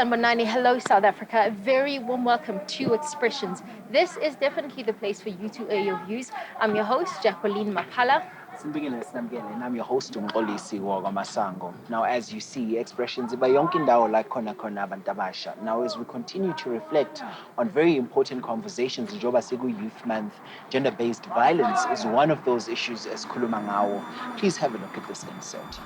Sanbonani, hello South Africa. A very warm welcome to Expressions. This is definitely the place for you to air your views. I'm your host, Jacqueline Mapala. And I'm your host, Umolisi Masango. Now, as you see, Expressions iba yonke indawo la khona abantu abasha. Now, as we continue to reflect on very important conversations, njengoba seku Youth Month, gender-based violence is one of those issues as khuluma ngawo. Please have a look at this insert.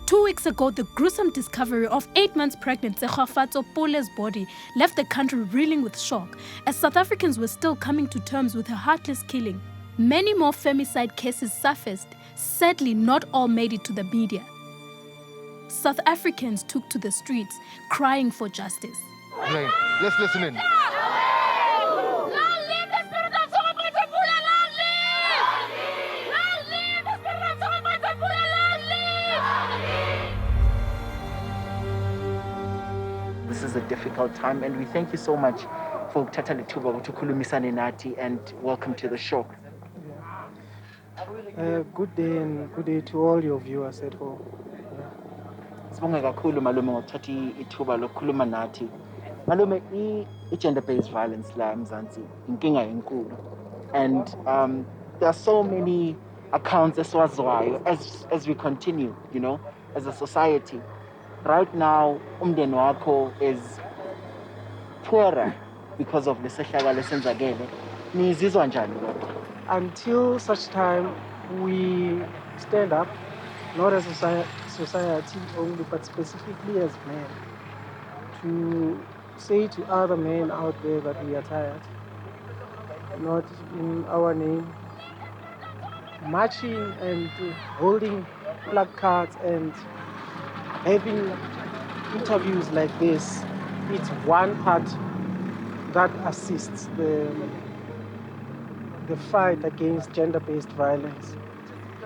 2 weeks ago, the gruesome discovery of 8 months pregnant Tsegofatso Pole's body left the country reeling with shock, as South Africans were still coming to terms with her heartless killing. Many more femicide cases surfaced. Sadly, not all made it to the media. South Africans took to the streets, crying for justice. Let's listen in. This is a difficult time, and we thank you so much for Tata Lituba to khulumisane nathi, and welcome to the show. Good day and good day to all your viewers at home. Sibonga kakhulu malume ngothatha ithuba lokukhuluma nathi. Malume, i-gender-based violence la eMzansi inkinga enkulu, and there are so many accounts esiwaziwayo as we continue, as a society. Right now, umndeni wakho is poorer because of the sehlakalo esenzakele. Nizizwa njani lokho? Until such time we stand up, not as a society only, but specifically as men, to say to other men out there that we are tired, not in our name, marching and holding placards and having interviews like this. It's one part that assists the fight against gender-based violence.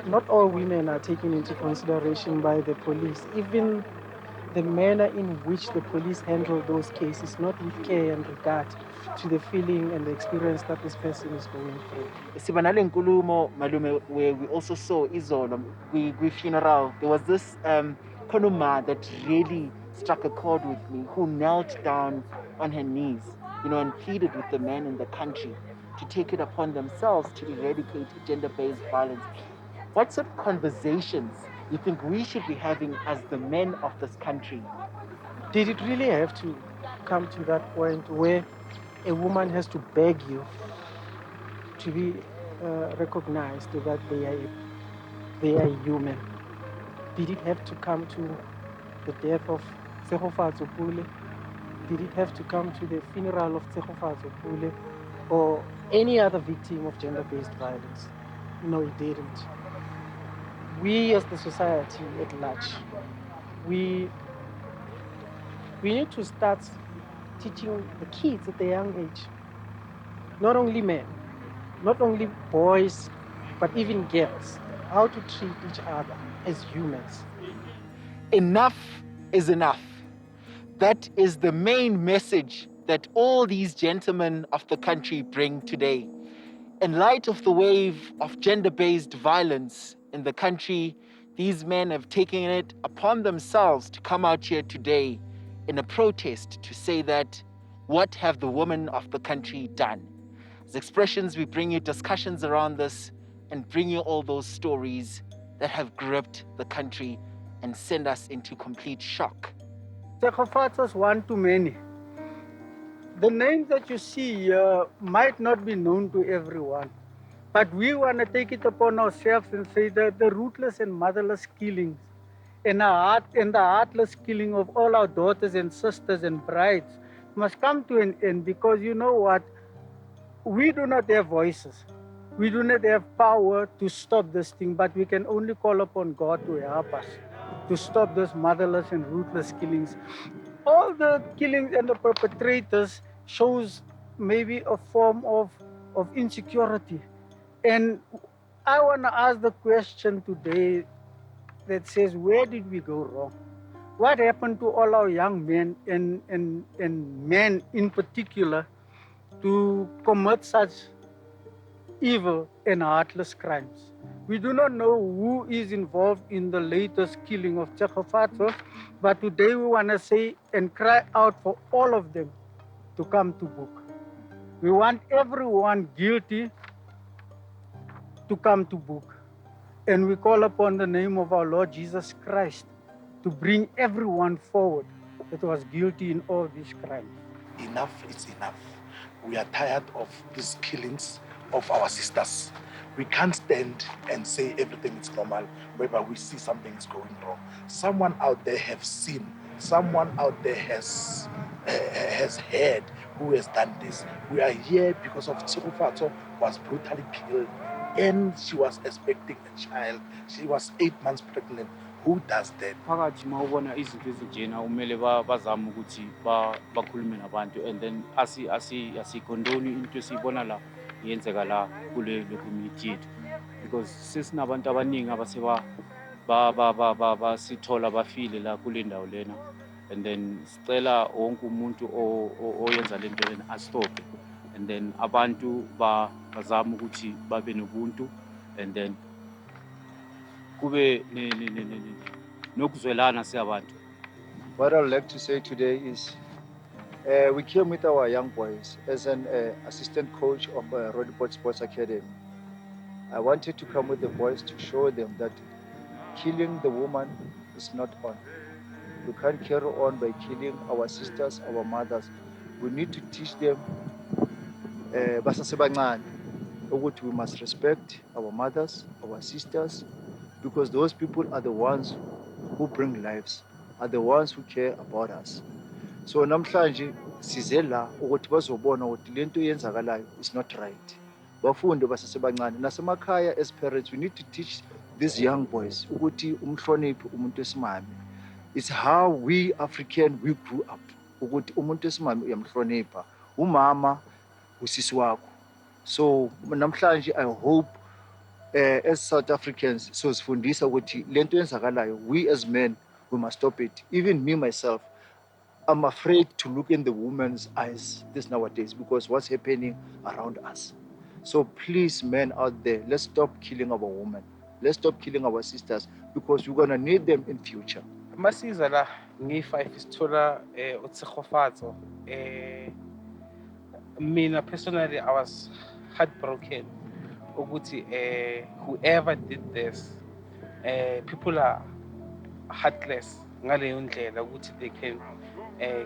Not all women are taken into consideration by the police. Even the manner in which the police handle those cases, not with care and regard to the feeling and the experience that this person is going through. Sibanale nkulumo malume, where we also saw izolo we funeral. There was this Konuma that really struck a chord with me, who knelt down on her knees, and pleaded with the men in the country to take it upon themselves to eradicate gender-based violence. What sort of conversations you think we should be having as the men of this country? Did it really have to come to that point where a woman has to beg you to be recognized that they are human? Did it have to come to the death of Tsegofatso Pole? Did it have to come to the funeral of Tsegofatso Pole or any other victim of gender-based violence? No, it didn't. We as the society at large, we need to start teaching the kids at a young age, not only men, not only boys, but even girls, how to treat each other as humans. Enough is enough. That is the main message that all these gentlemen of the country bring today. In light of the wave of gender-based violence in the country, these men have taken it upon themselves to come out here today in a protest to say that, what have the women of the country done? As Expressions, we bring you discussions around this and bring you all those stories that have gripped the country and send us into complete shock. Tsegofatso's one too many. The names that you see here might not be known to everyone, but we want to take it upon ourselves and say that the ruthless and motherless killings and the heartless killing of all our daughters and sisters and brides must come to an end, because you know what? We do not have voices. We do not have power to stop this thing, but we can only call upon God to help us to stop those motherless and ruthless killings. All the killings and the perpetrators shows maybe a form of insecurity. And I want to ask the question today that says, where did we go wrong? What happened to all our young men and men in particular to commit such evil and heartless crimes? We do not know who is involved in the latest killing of Tsegofatso, But today we want to say and cry out for all of them to come to book. We want everyone guilty to come to book. And we call upon the name of our Lord Jesus Christ to bring everyone forward that was guilty in all these crimes. Enough is enough. We are tired of these killings of our sisters. We can't stand and say everything is normal, whereby we see something is going wrong. Someone out there has seen. Someone out there has heard who has done this. We are here because of Tsirufatso was brutally killed, and she was expecting a child. She was 8 months pregnant. Who does that? Phakathi mawubona izinto ezinjena umele bazame ukuthi bakhulume nabantu, and then asikondoni into esiyibona la yenzeka la kule community yethu, because sesinabantu abaningi abase basithola bafile la kule ndawo lena, and then sicela wonke umuntu oyenza lento lena astophe, and then abantu bazame ukuthi babe nobuntu, and then kube nokuzwelana siyabantu. What I'd like to say today is we came with our young boys as an assistant coach of Rodiport Sports Academy. I wanted to come with the boys to show them that killing the woman is not on. We can't carry on by killing our sisters, our mothers. We need to teach them basasebancane ukuthi we must respect our mothers, our sisters, because those people are the ones who bring lives, are the ones who care about us. So namhlanje size la ukuthi bazobona ukuthi lento yenzakalayo is not right. Bafunde basasebancane nasemakhaya. As parents, we need to teach these young boys ukuthi umhloniphe umuntu esimame. It's how we African we grew up, ukuthi umuntu esimame uyamhlonipha, umama usisi wakho. So namhlanje I hope as South Africans so sifundisa ukuthi lento yenzakalayo, we as men we must stop it. Even me myself, I'm afraid to look in the woman's eyes this nowadays because what's happening around us. So please, men out there, let's stop killing our women. Let's stop killing our sisters because we're gonna need them in future. Masiza la ngi-5 isithola uTsekgofatso. Mina personally I was heartbroken ukuthi whoever did this, people are heartless ngaleyo ndlela ukuthi they can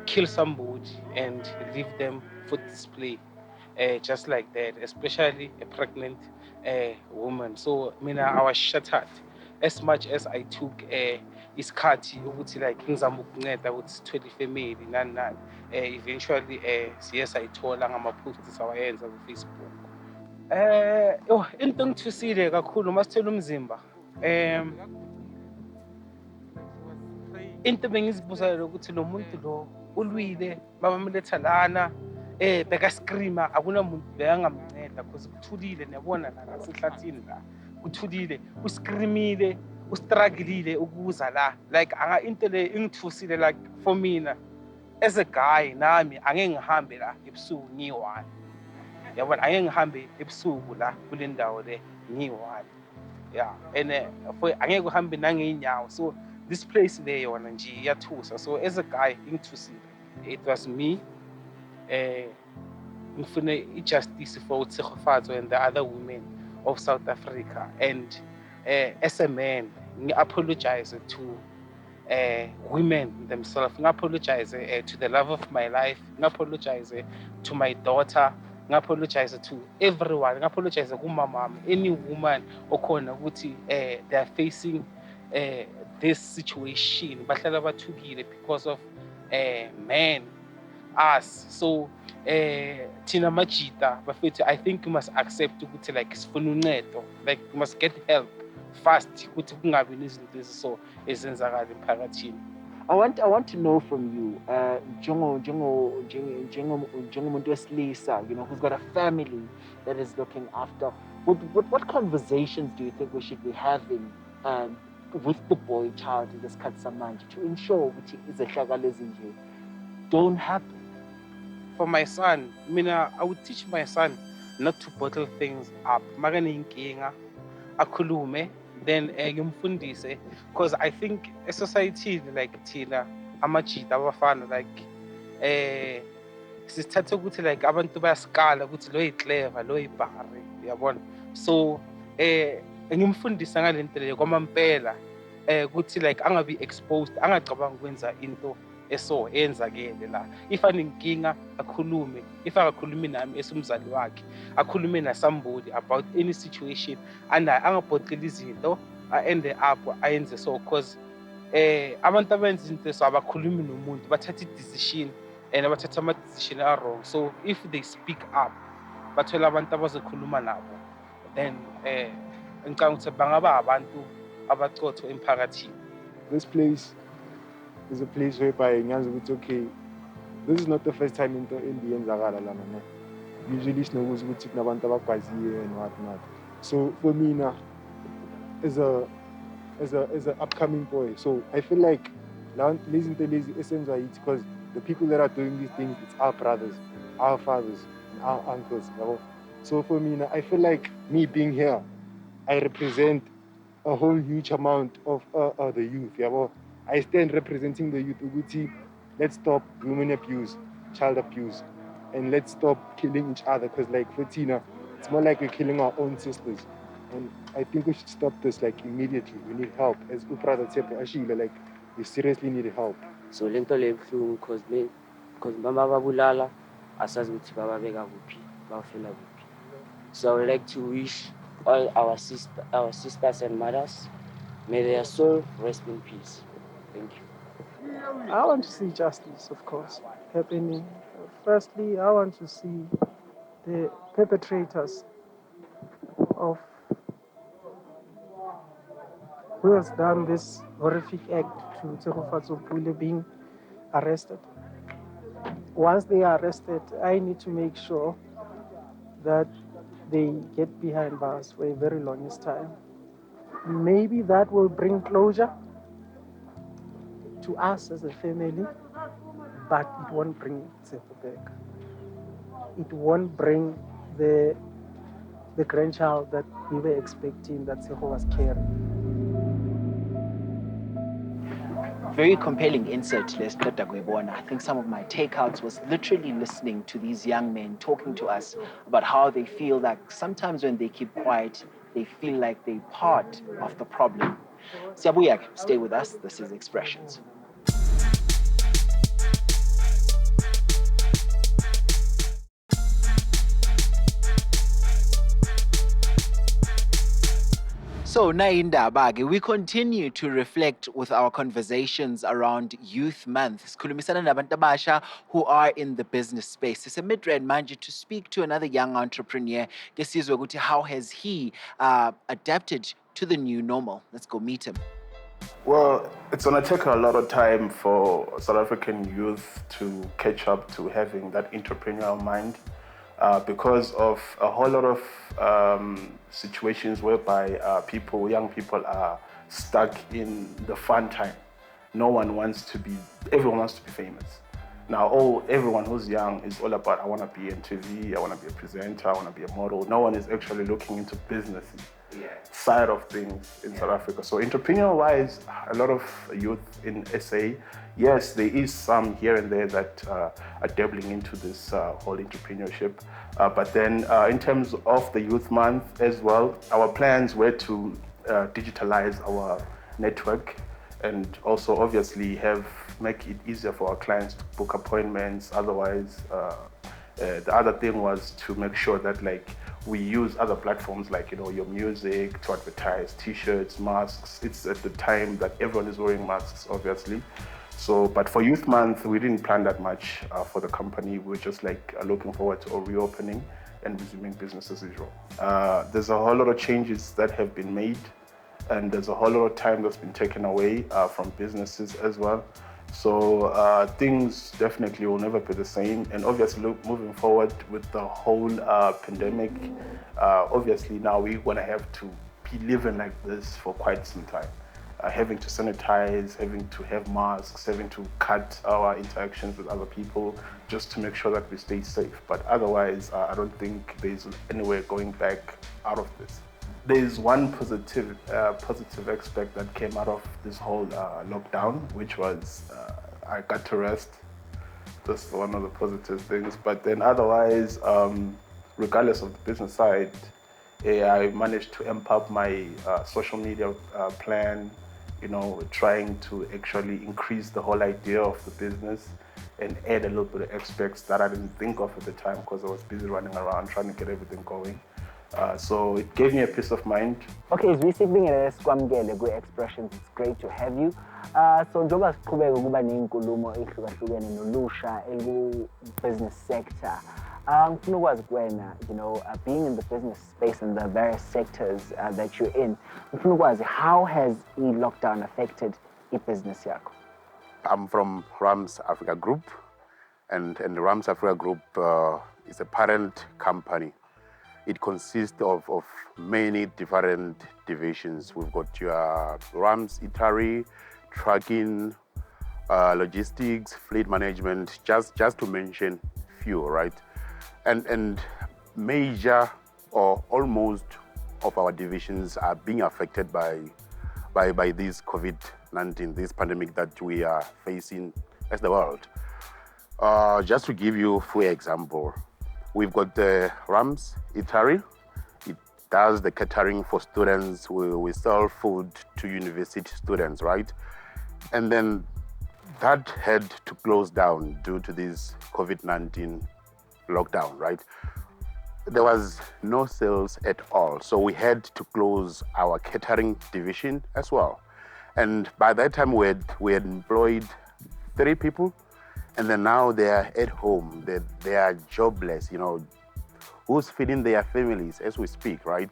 kill somebody and leave them for display just like that, especially a pregnant woman. So mina I was shattered as much as I took isikhathi ukuthi like ngizama ukunceda ukuthi sithole ifamily nani nani. Eventually siye sayithola ngama-posts sawayenza ku-Facebook. Into engithusile kakhulu masithela umzimba, into bengizibuza ukuthi lo muntu lo ulwile babamletha lana beka-screama, akunamuntu bekangamnceda because kuthulile. Niyabona la ngasehlathini la kuthulile, uscreamile, ustrugglile ukuza la. Like into le ingithusile, like for mina as a guy nami angeke ngihambe la ebusuku ngiyi-1. Yabona angeke ngihambe ebusuku la kule ndawo le ngiyi-1. Yeah, and angeke uhambe nangey'nyawo. So this place le yona nje iyathusa. So as a guy ingithusile. It was me ngifune i-justice for uTsekgofatso and the other women of South Africa. And as a man, I apologize to women themselves. I apologize to the love of my life. I apologize to my daughter. I apologize to everyone. I apologize to mom, any woman okhona ukuthi they are facing this situation. Bahlala bathukile because of men, us. So Tina Majita, I think you must accept ukuthi like sifuna uncedo, like you must get help fast ukuthi kungabi nezinto eziso ezenzakala emphakathini. I want to know from you, njengomuntu wesilisa, you know, who's got a family that is looking after. What conversations do you think we should be having with the boy child in this Katsamanje to ensure that izehlakalo ezinje don't happen? For my son, I would teach my son not to bottle things up. Makaneyinkinga akhulume, then ngimfundise, because I think a society like thina amajita abafana like sisithatha ukuthi like abantu bayasikala ukuthi lo yi-clever lo yibhari, uyabona. So ngimfundisa ngale nto leyo kwamampela ukuthi like angabi exposed, angacabanga ukwenza into eso eyenzakele la. If anenkinga akhulume, if akakhulumi nami esumzali wakhe, akhulume na somebody about any situation, angabhotlela izinto a-ende up ayenze so, cause abantu abenza izinto so abakhulumi nomuntu, bathatha i-decision and bathatha ama-decision a-wrong. So if they speak up, bathola abantu abazokhuluma nabo, then ngicabanga ukuthi bangaba abantu abaqotho emphakathini. This place is a place whereby it's okay. This is not the first time into yenzakala lana na. Usually sinokuza ukuthi kunabantu abagwaziwe and whatnot. So for me now, as a upcoming boy, so I feel like listen to lazy esenza it because the people that are doing these things, it's our brothers, our fathers, and our uncles. So for me now, I feel like me being here, I represent a whole huge amount of the youth. I stand representing the youth. Uguti, let's stop women abuse, child abuse, and let's stop killing each other. Because like for Tina, it's more like we're killing our own sisters. And I think we should stop this like immediately. We need help. As Uprada Tsepe Ashila, like we seriously need help. So lento le buhlungu because mama babulala asazi ukuthi baba beka kuphi, bafela kuphi. So I would like to wish all our sisters and mothers, may their soul rest in peace. Thank you. I want to see justice, of course, happening. Firstly, I want to see the perpetrators of who has done this horrific act to Tsegofatso Pule being arrested. Once they are arrested, I need to make sure that they get behind bars for a very longest time. Maybe that will bring closure to us as a family, but it won't bring Tsepo back. It won't bring the grandchild that we were expecting that Tsepo was carrying. Very compelling insert, I think some of my takeouts was literally listening to these young men talking to us about how they feel like sometimes when they keep quiet, they feel like they're part of the problem. Siabuyak, stay with us. This is Expressions. So, Nainda Bagi, we continue to reflect with our conversations around Youth Month. Skulumisana nabantabasha who are in the business space. It's a mid-red manje to speak to another young entrepreneur. How has he adapted to the new normal? Let's go meet him. Well, it's going to take a lot of time for South African youth to catch up to having that entrepreneurial mind. Because of a whole lot of situations whereby young people are stuck in the fun time. Everyone wants to be famous. Now, everyone who's young is all about, I want to be on TV, I want to be a presenter, I want to be a model. No one is actually looking into business side of things in South Africa. So entrepreneurial-wise, a lot of youth in SA, yes, there is some here and there that are dabbling into this whole entrepreneurship. But then in terms of the Youth Month as well, our plans were to digitalize our network and also obviously make it easier for our clients to book appointments. Otherwise, the other thing was to make sure that we use other platforms like your music to advertise T-shirts, masks. It's at the time that everyone is wearing masks, obviously. So, but for Youth Month, we didn't plan that much for the company. We were just looking forward to a reopening and resuming business as usual. There's a whole lot of changes that have been made, and there's a whole lot of time that's been taken away from businesses as well. So things definitely will never be the same. And obviously, moving forward with the whole pandemic, obviously now we're gonna have to be living like this for quite some time. Having to sanitize, having to have masks, having to cut our interactions with other people just to make sure that we stay safe. But otherwise, I don't think there's any way going back out of this. There's one positive aspect that came out of this whole lockdown, which was I got to rest. That's one of the positive things. But then otherwise, regardless of the business side, I managed to amp up my social media plan, trying to actually increase the whole idea of the business and add a little bit of aspects that I didn't think of at the time because I was busy running around trying to get everything going. So it gave me a peace of mind. Okay, isibingelele sikwamukele kwi-Expressions. It's great to have you. So njengoba siqhubeka ukuba ney'nkulumo ehlukahlukene nolusha business sector. Ngifuna ukwazi kuwena, being in the business space and the various sectors that you're in, ngifuna ukwazi, how has lockdown affected business yakho? I'm from Rams Africa Group, and the Rams Africa Group is a parent company. It consists of many different divisions. We've got your Rams Eatery, trucking, logistics, fleet management, just to mention few, right? And major or almost of our divisions are being affected by this COVID-19, this pandemic that we are facing as the world. Just to give you a full example, we've got the Rams Eatery. It does the catering for students. We sell food to university students, right? And then that had to close down due to this COVID-19 lockdown, right? There was no sales at all. So we had to close our catering division as well. And by that time we had employed 3 people, and then now they are at home. They are jobless, who's feeding their families as we speak, right?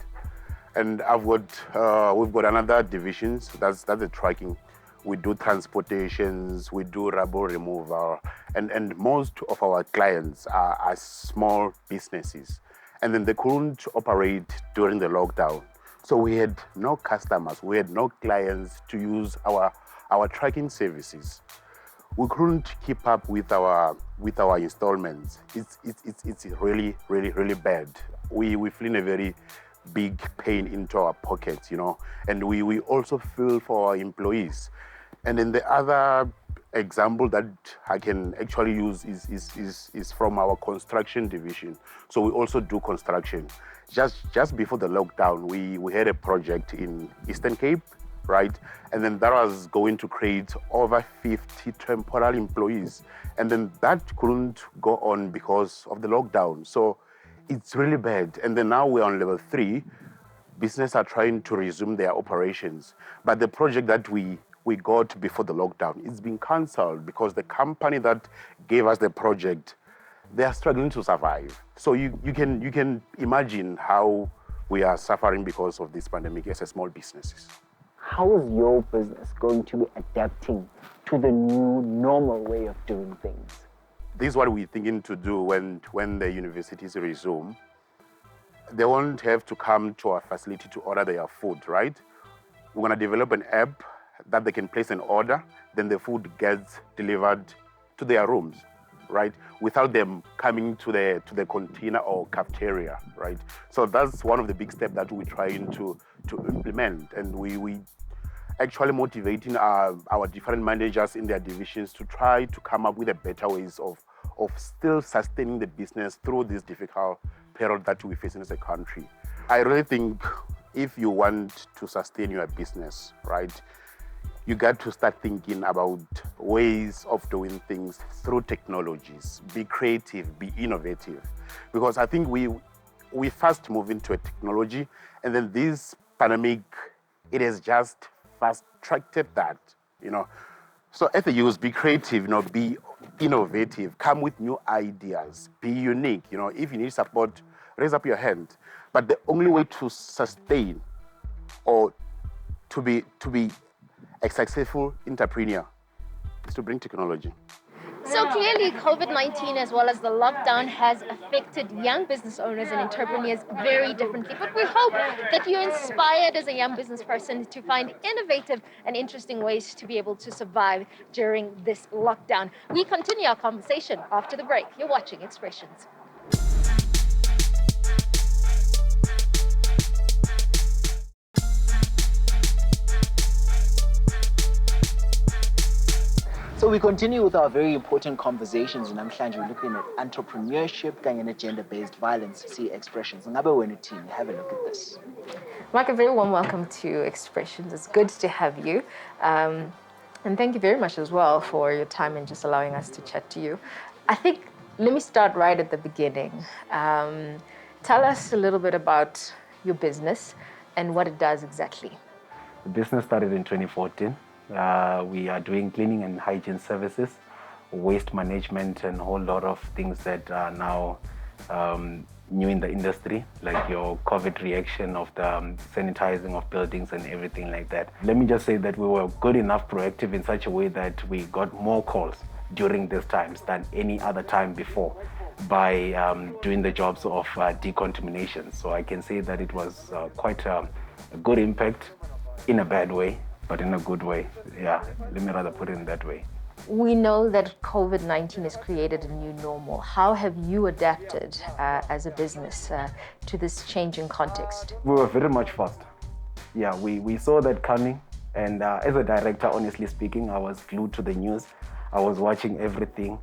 And we've got another divisions, that's the trucking. We do transportations, we do rubble removal, and most of our clients are small businesses. And then they couldn't operate during the lockdown. So we had no customers, we had no clients to use our trucking services. We couldn't keep up with our installments. It's really, really, really bad. We feel in a very big pain into our pockets, and we also feel for our employees. And then the other example that I can actually use is from our construction division. So we also do construction. Just before the lockdown, we had a project in Eastern Cape, right? And then that was going to create over 50 temporary employees. And then that couldn't go on because of the lockdown. So it's really bad. And then now we're on level 3. Businesses are trying to resume their operations. But the project that we got before the lockdown, it's been cancelled because the company that gave us the project, they are struggling to survive. So you can imagine how we are suffering because of this pandemic as a small businesses. How is your business going to be adapting to the new normal way of doing things? This is what we're thinking to do when the universities resume. They won't have to come to our facility to order their food, right? We're going to develop an app that they can place an order, then the food gets delivered to their rooms, right? Without them coming to the container or cafeteria, right? So that's one of the big steps that we're trying to implement, and we actually motivating our different managers in their divisions to try to come up with a better ways of still sustaining the business through this difficult period that we're facing as a country. I really think if you want to sustain your business, right, you got to start thinking about ways of doing things through technologies. Be creative, be innovative. Because I think we first move into a technology, and then this pandemic, it has just fast-tracked that, So at the use, be creative, be innovative, come with new ideas, be unique. If you need support, raise up your hand. But the only way to sustain or to be a successful entrepreneur is to bring technology. So clearly, COVID-19 as well as the lockdown has affected young business owners and entrepreneurs very differently. But we hope that you're inspired as a young business person to find innovative and interesting ways to be able to survive during this lockdown. We continue our conversation after the break. You're watching Expressions. we continue with our very important conversations. Namhlanje we're looking at entrepreneurship and gender-based violence. See expressions. Ngabe wena team, have a look at this. Mark, a very warm welcome to Expressions. It's good to have you. And thank you very much as well for your time and just allowing us to chat to you. I think, let me start right at the beginning. Tell us a little bit about your business and what it does exactly. The business started in 2014. We are doing cleaning and hygiene services, waste management, and a whole lot of things that are now new in the industry, like your COVID reaction of the sanitizing of buildings and everything like that. Let me just say that we were good enough proactive in such a way that we got more calls during these times than any other time before by doing the jobs of decontamination. So I can say that it was quite a good impact in a bad way, but in a good way. Yeah, let me rather put it in that way. We know that COVID-19 has created a new normal. How have you adapted as a business to this changing context? We were very much fast. Yeah, we saw that coming. And as a director, honestly speaking, I was glued to the news. I was watching everything.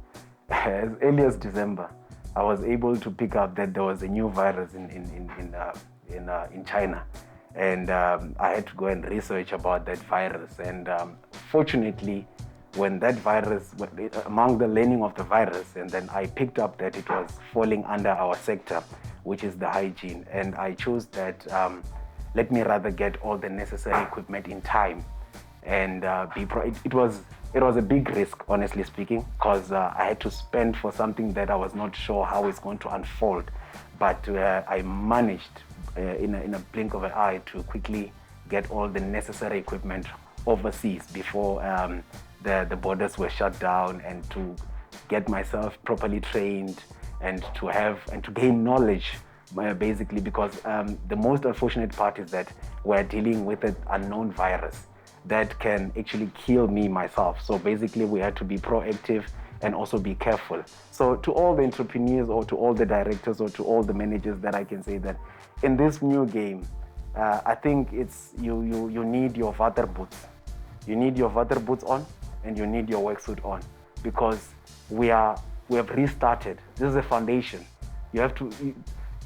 As early as December, I was able to pick up that there was a new virus in China. And I had to go and research about that virus. And fortunately, when that virus, among the learning of the virus, and then I picked up that it was falling under our sector, which is the hygiene. And I chose that, let me rather get all the necessary equipment in time. And it was a big risk, honestly speaking, because I had to spend for something that I was not sure how it's going to unfold. But I managed in a blink of an eye to quickly get all the necessary equipment overseas before the borders were shut down, and to get myself properly trained and to gain knowledge, basically, because the most unfortunate part is that we're dealing with an unknown virus that can actually kill me myself. So basically we had to be proactive and also be careful. So to all the entrepreneurs or to all the directors or to all the managers, that I can say that in this new game, I think it's you need your water boots. You need your water boots on, and you need your work suit on, because we have restarted. This is a foundation. You have to,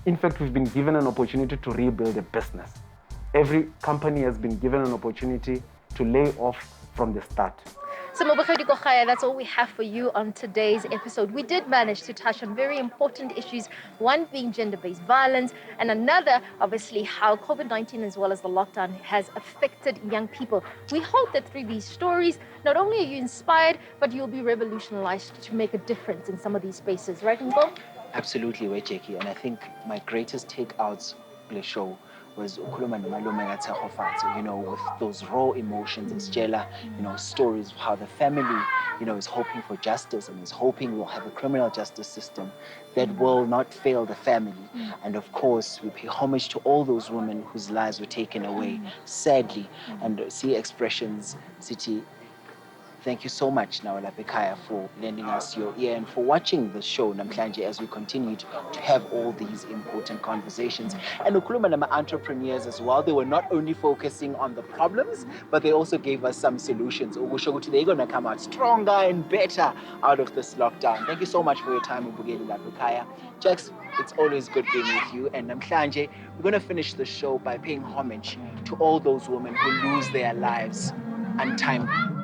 in fact, we've been given an opportunity to rebuild a business. Every company has been given an opportunity to lay off from the start. So that's all we have for you on today's episode. We did manage to touch on very important issues, one being gender-based violence, and another, obviously, how COVID-19 as well as the lockdown has affected young people. We hope that through these stories, not only are you inspired, but you'll be revolutionized to make a difference in some of these spaces. Right, Ngo? Absolutely, Jackie. And I think my greatest takeouts in the show was ukhuluma nomalume ngaThekgofatso, with those raw emotions, isitshela, stories of how the family, is hoping for justice and is hoping we'll have a criminal justice system that will not fail the family. And of course, we pay homage to all those women whose lives were taken away, sadly. And see Expressions City. Thank you so much, Nawela Bekaya, for lending us your ear and for watching the show, Namhlanje, as we continued to have all these important conversations. And ukhuluma nama entrepreneurs as well. They were not only focusing on the problems, but they also gave us some solutions. They're going to come out stronger and better out of this lockdown. Thank you so much for your time, Ubugeli Bekaya. Jax, it's always good being with you. And Namhlanje, we're going to finish the show by paying homage to all those women who lose their lives untimely.